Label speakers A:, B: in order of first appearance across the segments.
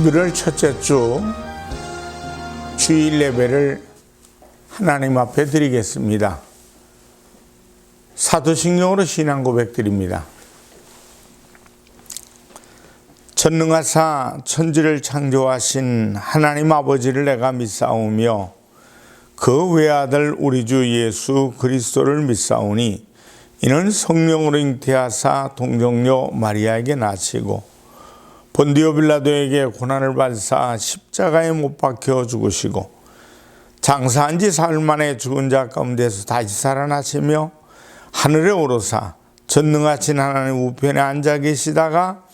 A: 11월 첫째 주 주일 예배를 하나님 앞에 드리겠습니다. 사도신경으로 신앙 고백드립니다. 전능하사 천지를 창조하신 하나님 아버지를 내가 믿사오며 그 외아들 우리 주 예수 그리스도를 믿사오니 이는 성령으로 잉태하사 동정녀 마리아에게 나시고 본디오 빌라도에게 고난을 받으사 십자가에 못 박혀 죽으시고 장사한 지 사흘 만에 죽은 자 가운데서 다시 살아나시며 하늘에 오르사 전능하신 하나님 우편에 앉아 계시다가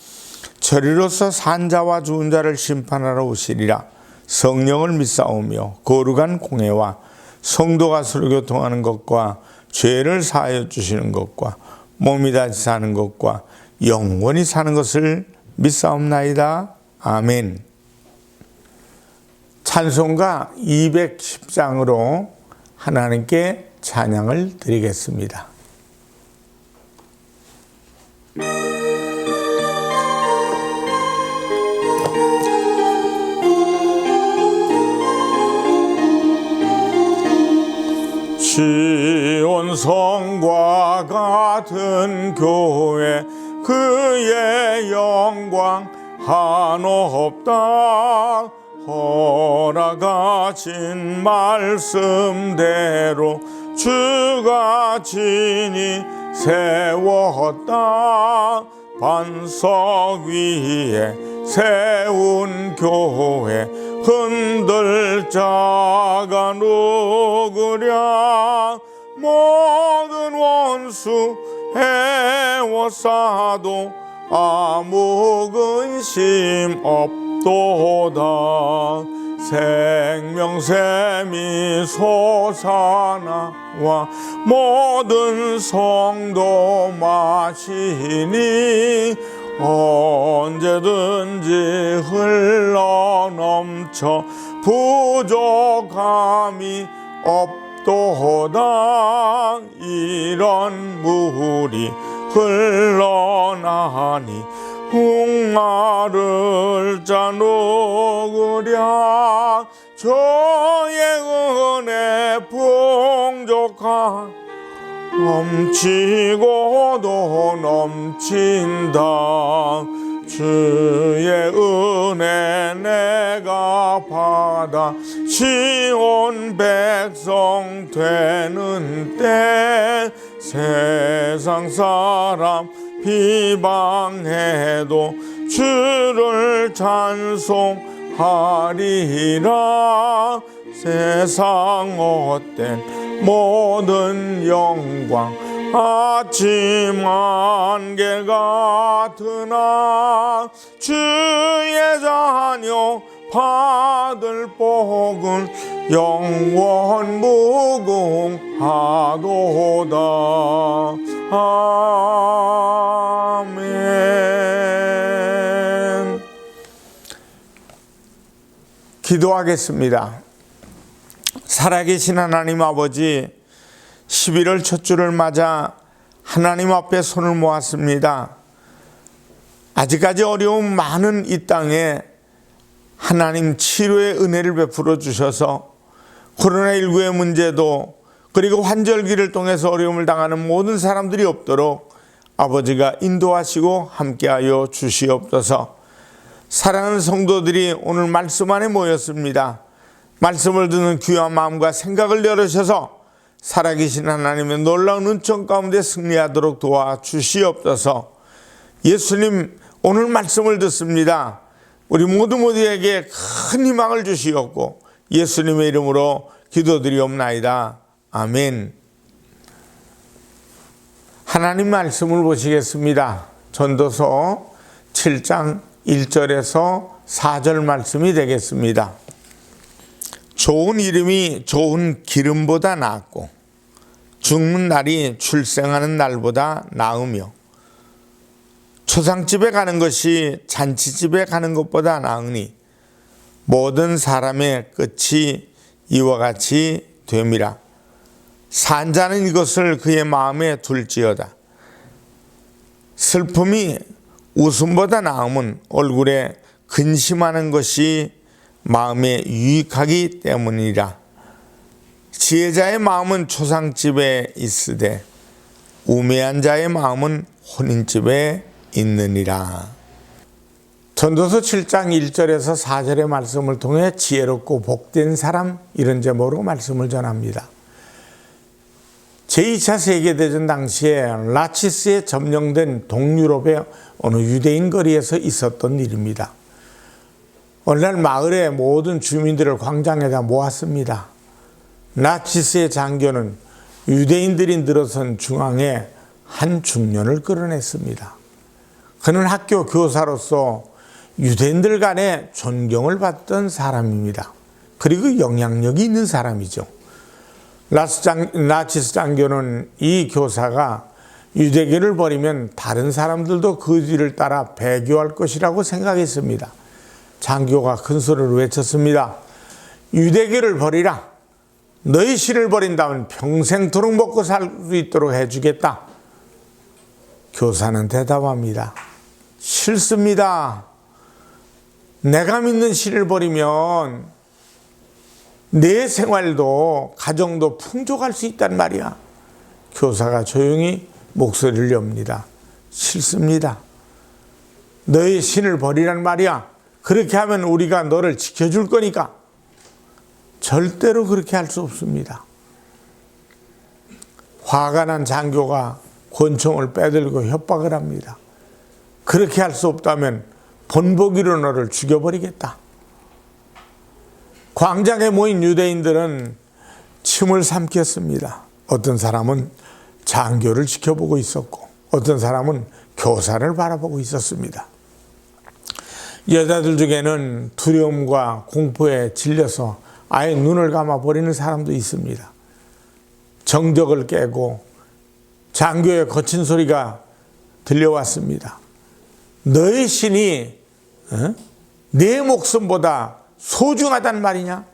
A: 저리로서 산 자와 죽은 자를 심판하러 오시리라. 성령을 믿사오며 거룩한 공회와 성도가 서로 교통하는 것과 죄를 사하여 주시는 것과 몸이 다시 사는 것과 영원히 사는 것을 믿사옵나이다. 아멘. 찬송가 210장으로 하나님께 찬양을 드리겠습니다. 시온 성과 같은 교회 그의 영광 한없다. 허락하신 말씀대로 주가 친히 세웠다. 반석 위에 세운 교회 흔들 자가 누구랴. 모든 원수 해워싸도 아무 근심 없도다. 생명샘이 솟아나와 모든 성도 마시니 언제든지 흘러넘쳐 부족함이 없도다. 이런 물이 흘러나니 웅마를 자 누구랴. 저의 은혜 풍족한 넘치고도 넘친다. 주의 은혜 내가 받아 시온 백성 되는 때 세상 사람 비방해도 주를 찬송하리라. 세상 헛된 모든 영광 아침 안개 같으나 주의 자녀 받을 복은 영원 무궁하도다. 아멘. 기도하겠습니다. 살아계신 하나님 아버지, 11월 첫 주를 맞아 하나님 앞에 손을 모았습니다. 아직까지 어려움 많은 이 땅에 하나님 치료의 은혜를 베풀어 주셔서 코로나19의 문제도 그리고 환절기를 통해서 어려움을 당하는 모든 사람들이 없도록 아버지가 인도하시고 함께하여 주시옵소서. 사랑하는 성도들이 오늘 말씀 안에 모였습니다. 말씀을 듣는 귀한 마음과 생각을 열으셔서 살아계신 하나님의 놀라운 은총 가운데 승리하도록 도와주시옵소서. 예수님, 오늘 말씀을 듣습니다. 우리 모두에게 큰 희망을 주시옵고 예수님의 이름으로 기도드리옵나이다. 아멘. 하나님 말씀을 보시겠습니다. 전도서 7장 1절에서 4절 말씀이 되겠습니다. 좋은 이름이 좋은 기름보다 낫고 죽는 날이 출생하는 날보다 나으며 초상집에 가는 것이 잔치집에 가는 것보다 나으니 모든 사람의 끝이 이와 같이 됨이라. 산 자는 이것을 그의 마음에 둘지어다. 슬픔이 웃음보다 나음은 얼굴에 근심하는 것이 마음에 유익하기 때문이라. 지혜자의 마음은 초상집에 있으되 우매한 자의 마음은 혼인집에 있느니라. 전도서 7장 1절에서 4절의 말씀을 통해 지혜롭고 복된 사람, 이런 제목으로 말씀을 전합니다. 제2차 세계대전 당시에 나치스에 점령된 동유럽의 어느 유대인 거리에서 있었던 일입니다. 어느 날 마을의 모든 주민들을 광장에다 모았습니다. 나치스의 장교는 유대인들이 늘어선 중앙에 한 중년을 끌어냈습니다. 그는 학교 교사로서 유대인들 간에 존경을 받던 사람입니다. 그리고 영향력이 있는 사람이죠. 나치스 장교는 이 교사가 유대교를 버리면 다른 사람들도 그 뒤를 따라 배교할 것이라고 생각했습니다. 장교가 큰 소리로 외쳤습니다. 유대교를 버리라. 너희 신을 버린다면 평생토록 먹고 살 수 있도록 해주겠다. 교사는 대답합니다. 싫습니다. 내가 믿는 신을 버리면 내 생활도 가정도 풍족할 수 있단 말이야. 교사가 조용히 목소리를 엽니다. 싫습니다. 너의 신을 버리란 말이야. 그렇게 하면 우리가 너를 지켜줄 거니까. 절대로 그렇게 할 수 없습니다. 화가 난 장교가 권총을 빼들고 협박을 합니다. 그렇게 할 수 없다면 본보기로 너를 죽여버리겠다. 광장에 모인 유대인들은 침을 삼켰습니다. 어떤 사람은 장교를 지켜보고 있었고 어떤 사람은 교사를 바라보고 있었습니다. 여자들 중에는 두려움과 공포에 질려서 아예 눈을 감아버리는 사람도 있습니다. 정적을 깨고 장교의 거친 소리가 들려왔습니다. 너의 신이 내 목숨보다 소중하단 말이냐?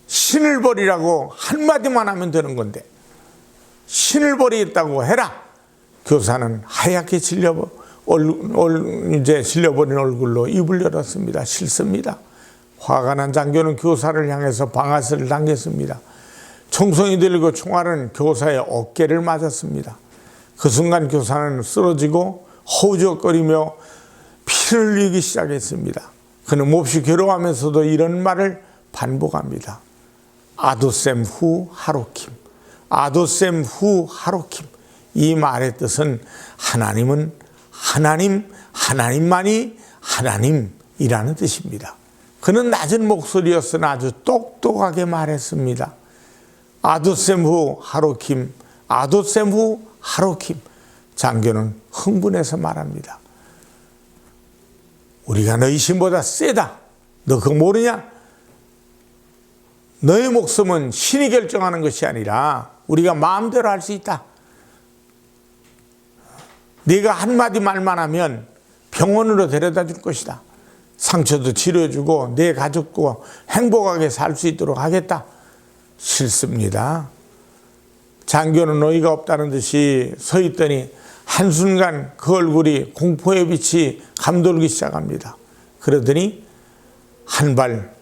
A: 신을 버리라고 한마디만 하면 되는 건데 신을 버리겠다고 해라. 교사는 하얗게 질려버린 얼굴로 입을 열었습니다. 싫습니다. 화가 난 장교는 교사를 향해서 방아쇠를 당겼습니다. 총성이 들리고 총알은 교사의 어깨를 맞았습니다. 그 순간 교사는 쓰러지고 허우적거리며 피를 흘리기 시작했습니다. 그는 몹시 괴로워하면서도 이런 말을 반복합니다. 아도셈 후 하루킴, 아도셈 후 하루킴. 이 말의 뜻은 하나님은 하나님, 하나님만이 하나님이라는 뜻입니다. 그는 낮은 목소리였으나 아주 똑똑하게 말했습니다. 아도셈 후 하루킴, 아도셈 후 하루킴. 장교는 흥분해서 말합니다. 우리가 너희 신보다 세다. 너 그거 모르냐? 너의 목숨은 신이 결정하는 것이 아니라 우리가 마음대로 할 수 있다. 네가 한마디 말만 하면 병원으로 데려다 줄 것이다. 상처도 치료해주고 내 가족과 행복하게 살 수 있도록 하겠다. 싫습니다. 장교는 어이가 없다는 듯이 서 있더니 한순간 그 얼굴이 공포의 빛이 감돌기 시작합니다. 그러더니 한 발,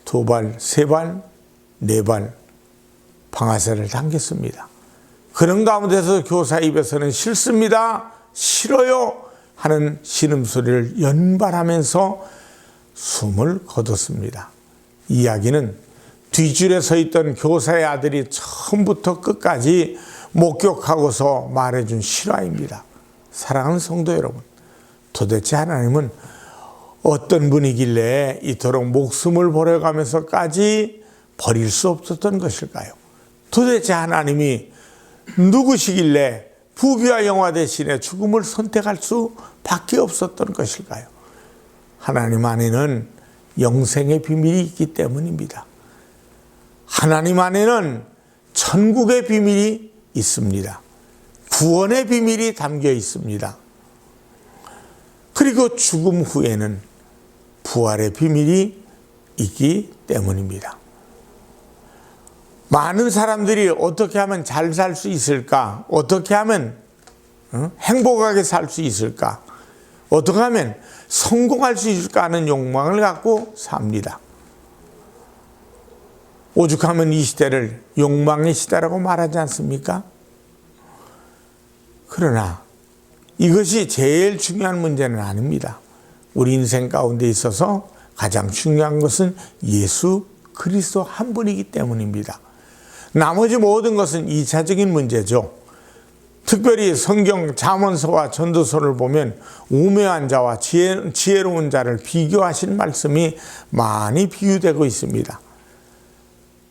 A: 두 발, 세 발, 네 발 방아쇠를 당겼습니다. 그런 가운데서 교사 입에서는 싫습니다, 싫어요 하는 신음소리를 연발하면서 숨을 거뒀습니다. 이야기는 뒷줄에 서 있던 교사의 아들이 처음부터 끝까지 목격하고서 말해준 실화입니다. 사랑하는 성도 여러분, 도대체 하나님은 어떤 분이길래 이토록 목숨을 버려가면서까지 버릴 수 없었던 것일까요? 도대체 하나님이 누구시길래 부귀와 영화 대신에 죽음을 선택할 수밖에 없었던 것일까요? 하나님 안에는 영생의 비밀이 있기 때문입니다. 하나님 안에는 천국의 비밀이 있습니다. 구원의 비밀이 담겨 있습니다. 그리고 죽음 후에는 부활의 비밀이 있기 때문입니다. 많은 사람들이 어떻게 하면 잘 살 수 있을까? 어떻게 하면 행복하게 살 수 있을까? 어떻게 하면 성공할 수 있을까 하는 욕망을 갖고 삽니다. 오죽하면 이 시대를 욕망의 시대라고 말하지 않습니까? 그러나 이것이 제일 중요한 문제는 아닙니다. 우리 인생 가운데 있어서 가장 중요한 것은 예수 그리스도 한 분이기 때문입니다. 나머지 모든 것은 2차적인 문제죠. 특별히 성경 잠언서와 전도서를 보면 우매한 자와 지혜로운 자를 비교하신 말씀이 많이 비유되고 있습니다.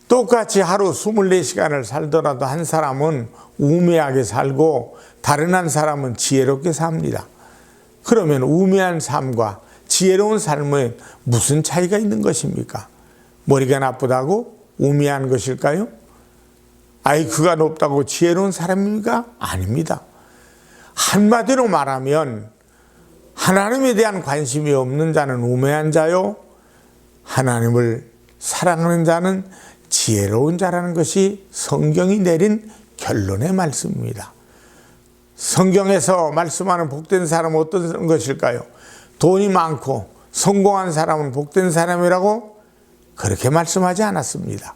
A: 똑같이 하루 24시간을 살더라도 한 사람은 우매하게 살고 다른 한 사람은 지혜롭게 삽니다. 그러면 우매한 삶과 지혜로운 삶에 무슨 차이가 있는 것입니까? 머리가 나쁘다고 우매한 것일까요? IQ가 높다고 지혜로운 사람입니까? 아닙니다. 한마디로 말하면 하나님에 대한 관심이 없는 자는 우매한 자요, 하나님을 사랑하는 자는 지혜로운 자라는 것이 성경이 내린 결론의 말씀입니다. 성경에서 말씀하는 복된 사람은 어떤 것일까요? 돈이 많고 성공한 사람은 복된 사람이라고 그렇게 말씀하지 않았습니다.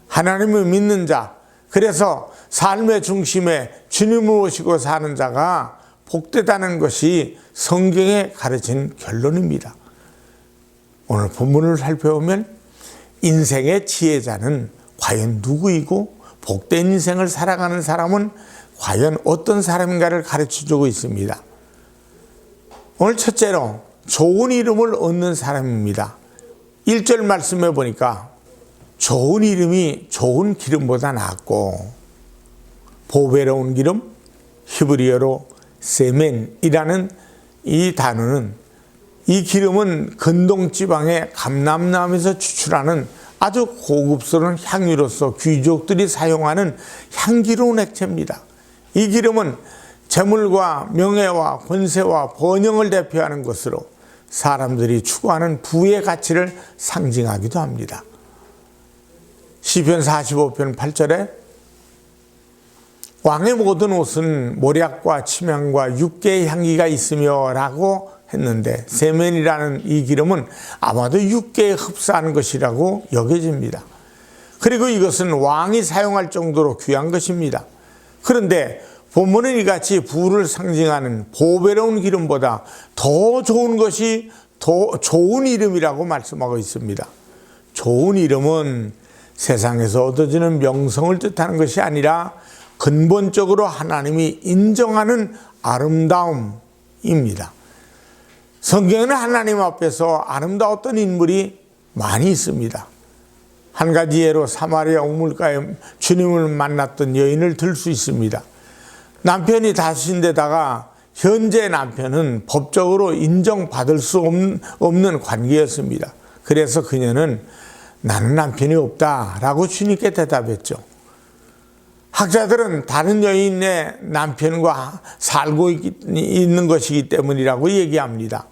A: 하나님을 믿는 자, 그래서 삶의 중심에 주님을 모시고 사는 자가 복되다는 것이 성경에 가르친 결론입니다. 오늘 본문을 살펴보면 인생의 지혜자는 과연 누구이고 복된 인생을 살아가는 사람은 과연 어떤 사람인가를 가르쳐주고 있습니다. 오늘 첫째로 좋은 이름을 얻는 사람입니다. 1절 말씀해 보니까 좋은 이름이 좋은 기름보다 낫고 보배로운 기름, 히브리어로 세멘이라는 이 단어는 이 기름은 근동지방의 감람나무에서 추출하는 아주 고급스러운 향유로서 귀족들이 사용하는 향기로운 액체입니다. 이 기름은 재물과 명예와 권세와 번영을 대표하는 것으로 사람들이 추구하는 부의 가치를 상징하기도 합니다. 시편 45편 8절에 왕의 모든 옷은 모략과 침향과 육개의 향기가 있으며 라고 했는데 세멘이라는 이 기름은 아마도 육개에 흡사한 것이라고 여겨집니다. 그리고 이것은 왕이 사용할 정도로 귀한 것입니다. 그런데 본문은 이같이 부를 상징하는 보배로운 기름보다 더 좋은 것이 더 좋은 이름이라고 말씀하고 있습니다. 좋은 이름은 세상에서 얻어지는 명성을 뜻하는 것이 아니라 근본적으로 하나님이 인정하는 아름다움입니다. 성경에는 하나님 앞에서 아름다웠던 인물이 많이 있습니다. 한 가지 예로 사마리아 우물가에 주님을 만났던 여인을 들 수 있습니다. 남편이 다수인데다가 현재 남편은 법적으로 인정받을 수 없는 관계였습니다. 그래서 그녀는 나는 남편이 없다라고 주님께 대답했죠. 학자들은 다른 여인의 남편과 살고 있는 것이기 때문이라고 얘기합니다.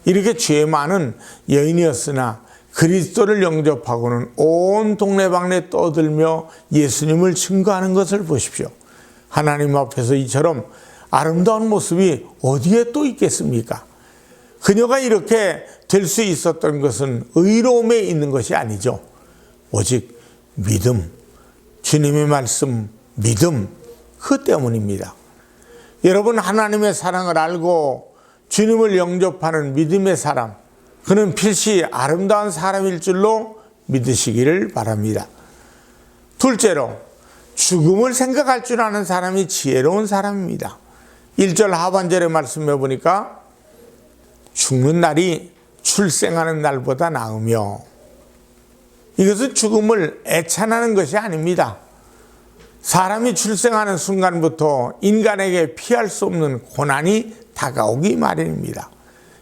A: 이렇게 죄 많은 여인이었으나 그리스도를 영접하고는 온 동네방네 떠들며 예수님을 증거하는 것을 보십시오. 하나님 앞에서 이처럼 아름다운 모습이 어디에 또 있겠습니까? 그녀가 이렇게 될 수 있었던 것은 의로움에 있는 것이 아니죠. 오직 믿음, 주님의 말씀, 믿음, 그 때문입니다. 여러분, 하나님의 사랑을 알고 주님을 영접하는 믿음의 사람, 그는 필시 아름다운 사람일 줄로 믿으시기를 바랍니다. 둘째로, 죽음을 생각할 줄 아는 사람이 지혜로운 사람입니다. 1절 하반절에 말씀해 보니까 죽는 날이 출생하는 날보다 나으며, 이것은 죽음을 애찬하는 것이 아닙니다. 사람이 출생하는 순간부터 인간에게 피할 수 없는 고난이 다가오기 마련입니다.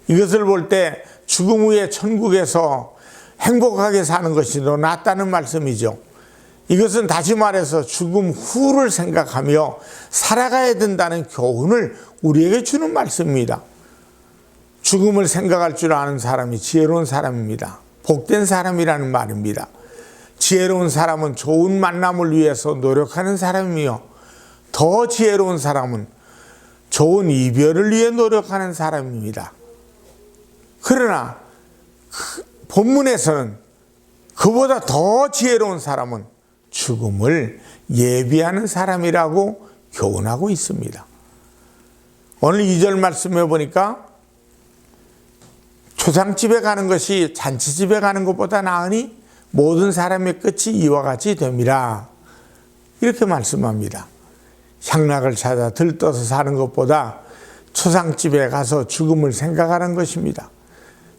A: 이것을 볼 때 죽음 후에 천국에서 행복하게 사는 것이 더 낫다는 말씀이죠. 이것은 다시 말해서 죽음 후를 생각하며 살아가야 된다는 교훈을 우리에게 주는 말씀입니다. 죽음을 생각할 줄 아는 사람이 지혜로운 사람입니다. 복된 사람이라는 말입니다. 지혜로운 사람은 좋은 만남을 위해서 노력하는 사람이며, 더 지혜로운 사람은 좋은 이별을 위해 노력하는 사람입니다. 그러나 본문에서는 그보다 더 지혜로운 사람은 죽음을 예비하는 사람이라고 교훈하고 있습니다. 오늘 2절 말씀해 보니까 초상집에 가는 것이 잔치집에 가는 것보다 나으니 모든 사람의 끝이 이와 같이 됨이라, 이렇게 말씀합니다. 향락을 찾아 들떠서 사는 것보다 초상집에 가서 죽음을 생각하는 것입니다.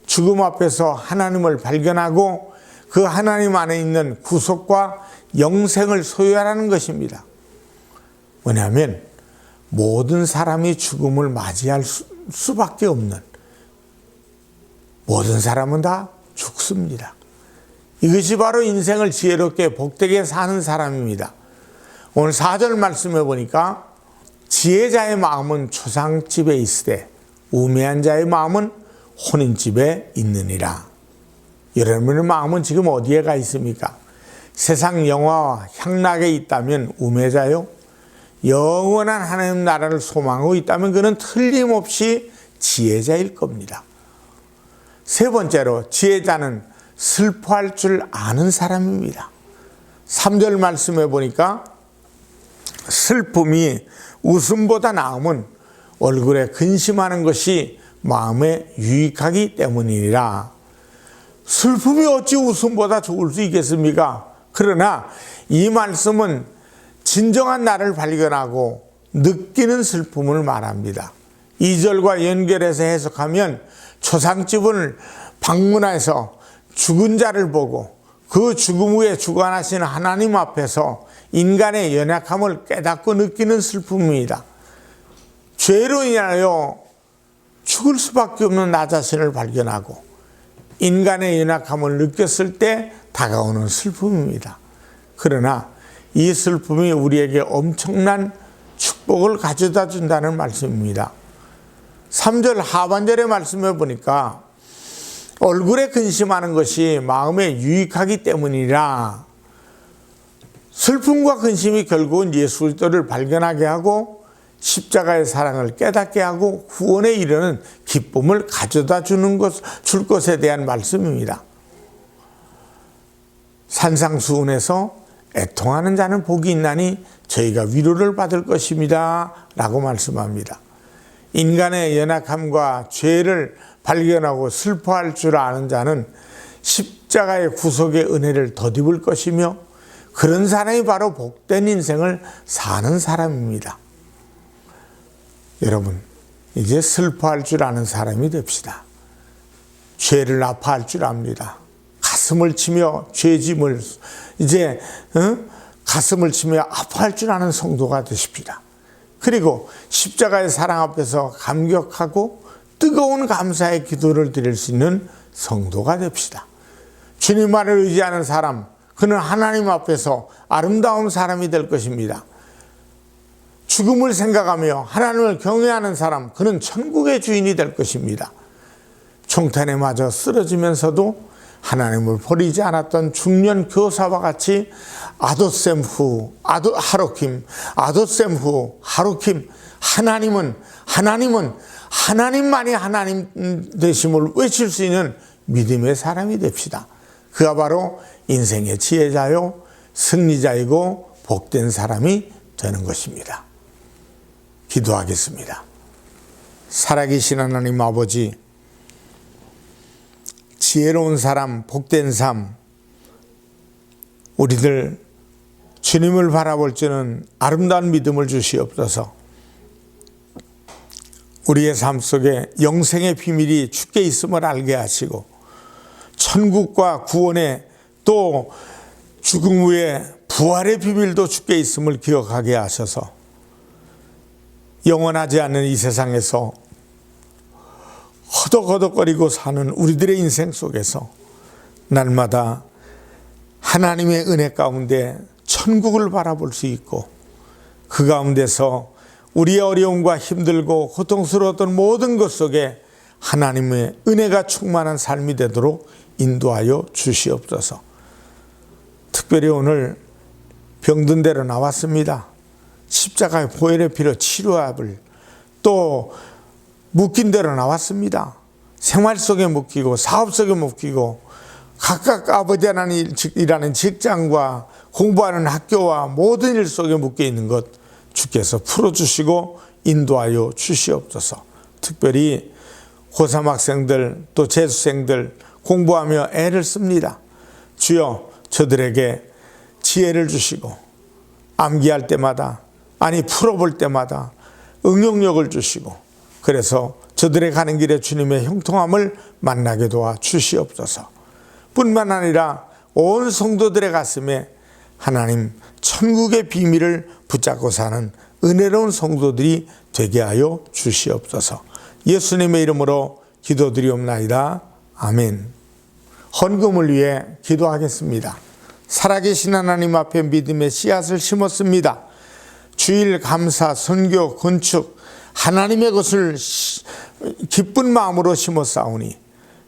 A: 죽음 앞에서 하나님을 발견하고 그 하나님 안에 있는 구속과 영생을 소유하라는 것입니다. 왜냐하면 모든 사람이 죽음을 맞이할 수밖에 없는, 모든 사람은 다 죽습니다. 이것이 바로 인생을 지혜롭게 복되게 사는 사람입니다. 오늘 4절 말씀해 보니까 지혜자의 마음은 초상집에 있으되 우매한 자의 마음은 혼인집에 있느니라. 여러분의 마음은 지금 어디에 가 있습니까? 세상 영화와 향락에 있다면 우매자요, 영원한 하나님 나라를 소망하고 있다면 그는 틀림없이 지혜자일 겁니다. 세 번째로, 지혜자는 슬퍼할 줄 아는 사람입니다. 3절 말씀해 보니까 슬픔이 웃음보다 나음은 얼굴에 근심하는 것이 마음에 유익하기 때문이니라. 슬픔이 어찌 웃음보다 좋을 수 있겠습니까? 그러나 이 말씀은 진정한 나를 발견하고 느끼는 슬픔을 말합니다. 2절과 연결해서 해석하면 초상집을 방문해서 죽은 자를 보고 그 죽음 후에 주관하시는 하나님 앞에서 인간의 연약함을 깨닫고 느끼는 슬픔입니다. 죄로 인하여 죽을 수밖에 없는 나 자신을 발견하고 인간의 연약함을 느꼈을 때 다가오는 슬픔입니다. 그러나 이 슬픔이 우리에게 엄청난 축복을 가져다 준다는 말씀입니다. 3절 하반절의 말씀을 보니까 얼굴에 근심하는 것이 마음에 유익하기 때문이라. 슬픔과 근심이 결국은 예수 그리스도를 발견하게 하고 십자가의 사랑을 깨닫게 하고 구원에 이르는 기쁨을 가져다 줄 것에 대한 말씀입니다. 산상수훈에서 애통하는 자는 복이 있나니 저희가 위로를 받을 것입니다 라고 말씀합니다. 인간의 연약함과 죄를 발견하고 슬퍼할 줄 아는 자는 십자가의 구속의 은혜를 덧입을 것이며 그런 사람이 바로 복된 인생을 사는 사람입니다. 여러분, 이제 슬퍼할 줄 아는 사람이 됩시다. 죄를 아파할 줄 압니다. 가슴을 치며 죄짐을 이제 가슴을 치며 아파할 줄 아는 성도가 되십시다. 그리고 십자가의 사랑 앞에서 감격하고 뜨거운 감사의 기도를 드릴 수 있는 성도가 됩시다. 주님만을 의지하는 사람, 그는 하나님 앞에서 아름다운 사람이 될 것입니다. 죽음을 생각하며 하나님을 경외하는 사람, 그는 천국의 주인이 될 것입니다. 총탄에 맞아 쓰러지면서도 하나님을 버리지 않았던 중년 교사와 같이 아도셈 후 하나님만이 하나님 되심을 외칠 수 있는 믿음의 사람이 됩시다. 그가 바로 인생의 지혜자요 승리자이고 복된 사람이 되는 것입니다. 기도하겠습니다. 살아계신 하나님 아버지, 지혜로운 사람, 복된 삶, 우리들 주님을 바라볼 줄은 아름다운 믿음을 주시옵소서. 우리의 삶 속에 영생의 비밀이 주께 있음을 알게 하시고 천국과 구원의 또 죽음 후에 부활의 비밀도 주께 있음을 기억하게 하셔서 영원하지 않는 이 세상에서 허덕허덕거리고 사는 우리들의 인생 속에서 날마다 하나님의 은혜 가운데 천국을 바라볼 수 있고 그 가운데서 우리의 어려움과 힘들고 고통스러웠던 모든 것 속에 하나님의 은혜가 충만한 삶이 되도록 인도하여 주시옵소서. 특별히 오늘 병든 데로 나왔습니다. 십자가의 보혈의 피로 치료합을 또 묶인 대로 나왔습니다. 생활 속에 묶이고 사업 속에 묶이고 각각 아버지 하나님 일하는 직장과 공부하는 학교와 모든 일 속에 묶여 있는 것 주께서 풀어주시고 인도하여 주시옵소서. 특별히 고3 학생들 또 재수생들 공부하며 애를 씁니다. 주여 저들에게 지혜를 주시고 암기할 때마다 풀어볼 때마다 응용력을 주시고 그래서 저들의 가는 길에 주님의 형통함을 만나게 도와 주시옵소서. 뿐만 아니라 온 성도들의 가슴에 하나님 천국의 비밀을 붙잡고 사는 은혜로운 성도들이 되게 하여 주시옵소서. 예수님의 이름으로 기도드리옵나이다. 아멘. 헌금을 위해 기도하겠습니다. 살아계신 하나님 앞에 믿음의 씨앗을 심었습니다. 주일 감사, 선교, 건축 하나님의 것을 기쁜 마음으로 심었사오니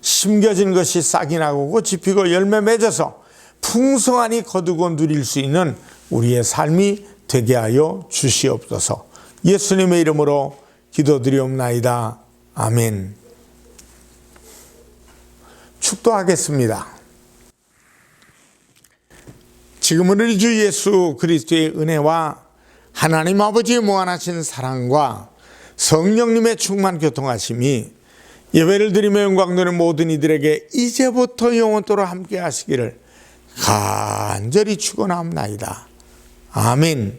A: 심겨진 것이 싹이 나고 꽃이 피고 열매 맺어서 풍성하니 거두고 누릴 수 있는 우리의 삶이 되게 하여 주시옵소서. 예수님의 이름으로 기도드리옵나이다. 아멘. 축도하겠습니다. 지금은 우리 주 예수 그리스도의 은혜와 하나님 아버지의 무한하신 사랑과 성령님의 충만 교통하심이 예배를 드리며 영광 드리는 모든 이들에게 이제부터 영원토록 함께 하시기를 간절히 축원합니다. 아멘.